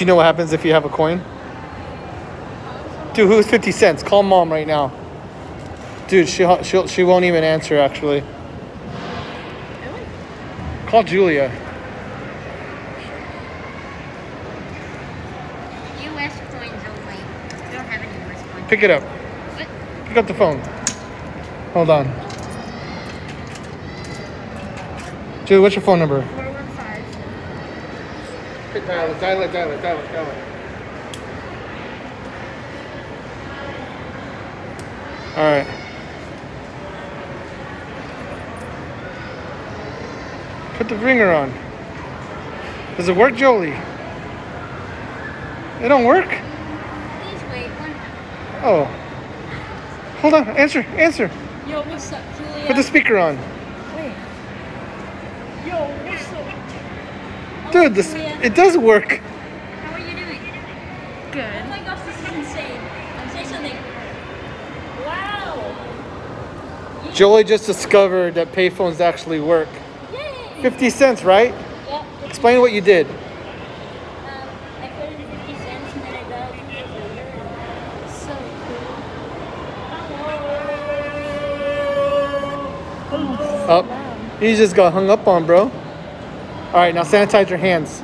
you know what happens if you have a coin? Dude, who's 50 cents? Call mom right now. Dude, she won't even answer, actually. Really? Call Julia. US coins only. We don't have any US coins. Pick it up. What? Pick up the phone. Hold on. Julia, what's your phone number? 415. Dial it. All right. Put the ringer on. Does it work, Jolie? It don't work? Please wait one. Oh. Hold on. Answer. Yo, what's up, Julia? Put the speaker on. Wait. Yo, what's up? Dude, Julia. it does work. How are you doing? Good. Oh my gosh, this is insane. Say something. Wow. Jolie just discovered that payphones actually work. Yay. 50 cents, right? Yep. Explain what you did. I put in 50 cents and then I got it later. So cool. Oh, you just got hung up on, bro. All right, now sanitize your hands.